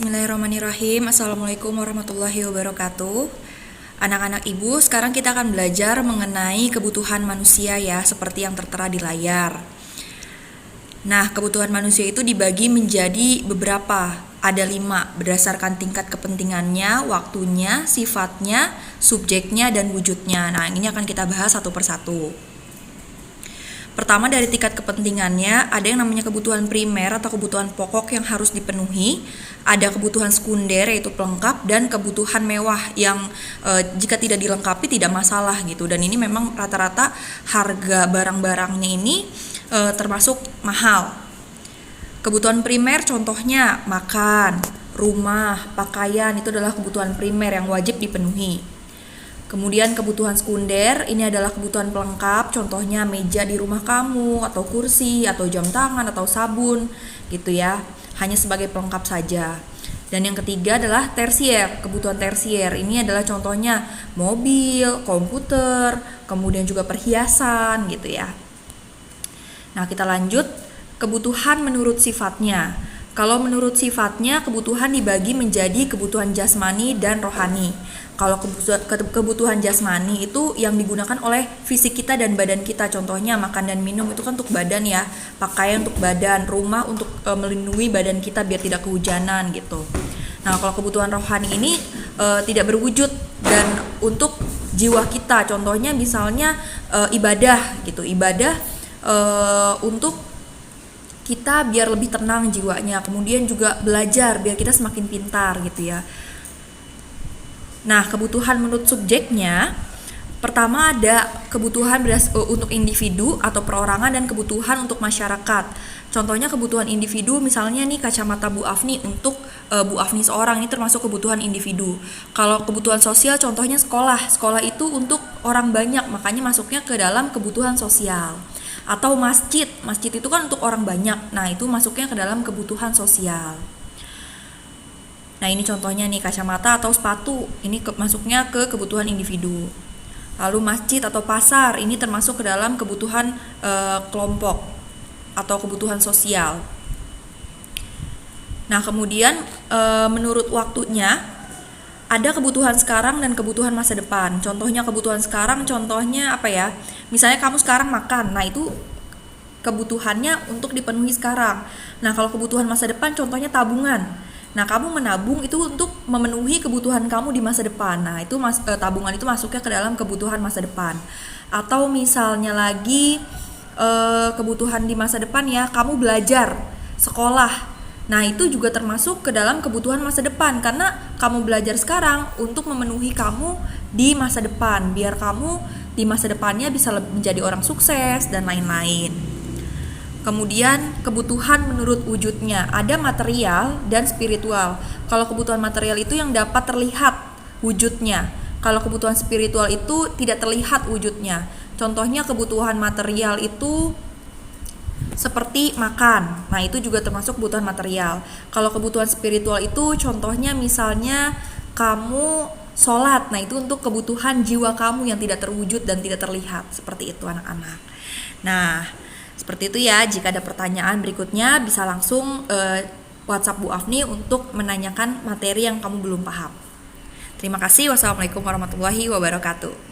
Bismillahirrahmanirrahim. Assalamualaikum warahmatullahi wabarakatuh. Anak-anak ibu, sekarang kita akan belajar mengenai kebutuhan manusia ya, seperti yang tertera di layar. Nah, kebutuhan manusia itu dibagi menjadi beberapa. Ada 5 berdasarkan tingkat kepentingannya, waktunya, sifatnya, subjeknya, dan wujudnya. Nah, ini akan kita bahas satu persatu. Pertama, dari tingkat kepentingannya, ada yang namanya kebutuhan primer atau kebutuhan pokok yang harus dipenuhi. Ada kebutuhan sekunder yaitu pelengkap, dan kebutuhan mewah yang jika tidak dilengkapi tidak masalah gitu. Dan ini memang rata-rata harga barang-barangnya ini termasuk mahal. Kebutuhan primer contohnya makan, rumah, pakaian, itu adalah kebutuhan primer yang wajib dipenuhi. Kemudian kebutuhan sekunder, ini adalah kebutuhan pelengkap, contohnya meja di rumah kamu, atau kursi, atau jam tangan, atau sabun, gitu ya. Hanya sebagai pelengkap saja. Dan yang ketiga adalah tersier, kebutuhan tersier. Ini adalah contohnya mobil, komputer, kemudian juga perhiasan, gitu ya. Nah, kita lanjut, kebutuhan menurut sifatnya. Kalau menurut sifatnya, kebutuhan dibagi menjadi kebutuhan jasmani dan rohani. Kalau kebutuhan jasmani itu yang digunakan oleh fisik kita dan badan kita. Contohnya makan dan minum itu kan untuk badan ya, pakaian untuk badan, rumah untuk melindungi badan kita biar tidak kehujanan gitu. Nah, kalau kebutuhan rohani ini tidak berwujud dan untuk jiwa kita. Contohnya misalnya ibadah gitu, ibadah untuk kita biar lebih tenang jiwanya, kemudian juga belajar biar kita semakin pintar gitu ya. Nah, kebutuhan menurut subjeknya, pertama ada kebutuhan untuk individu atau perorangan dan kebutuhan untuk masyarakat. Contohnya kebutuhan individu, misalnya nih kacamata Bu Afni untuk Bu Afni seorang, ini termasuk kebutuhan individu. Kalau kebutuhan sosial contohnya sekolah. Sekolah itu untuk orang banyak, makanya masuknya ke dalam kebutuhan sosial. Atau masjid itu kan untuk orang banyak, nah itu masuknya ke dalam kebutuhan sosial. Nah, ini contohnya nih kacamata atau sepatu, ini masuknya ke kebutuhan individu. Lalu masjid atau pasar, ini termasuk ke dalam kebutuhan kelompok atau kebutuhan sosial. Nah, kemudian menurut waktunya, ada kebutuhan sekarang dan kebutuhan masa depan. Contohnya kebutuhan sekarang, contohnya apa ya? Misalnya kamu sekarang makan, nah itu kebutuhannya untuk dipenuhi sekarang. Nah, kalau kebutuhan masa depan, contohnya tabungan. Nah, kamu menabung itu untuk memenuhi kebutuhan kamu di masa depan. Nah, itu tabungan itu masuknya ke dalam kebutuhan masa depan. Atau misalnya lagi kebutuhan di masa depan ya, kamu belajar, sekolah. Nah, itu juga termasuk ke dalam kebutuhan masa depan karena kamu belajar sekarang untuk memenuhi kamu di masa depan, biar kamu di masa depannya bisa menjadi orang sukses dan lain-lain. Kemudian kebutuhan menurut wujudnya, ada material dan spiritual. Kalau kebutuhan material itu yang dapat terlihat wujudnya. Kalau kebutuhan spiritual itu tidak terlihat wujudnya. Contohnya kebutuhan material itu seperti makan. Nah, itu juga termasuk kebutuhan material. Kalau kebutuhan spiritual itu contohnya misalnya kamu sholat. Nah, itu untuk kebutuhan jiwa kamu yang tidak terwujud dan tidak terlihat. Seperti itu anak-anak. Nah, seperti itu ya. Jika ada pertanyaan berikutnya bisa langsung WhatsApp Bu Afni untuk menanyakan materi yang kamu belum paham. Terima kasih. Wassalamualaikum warahmatullahi wabarakatuh.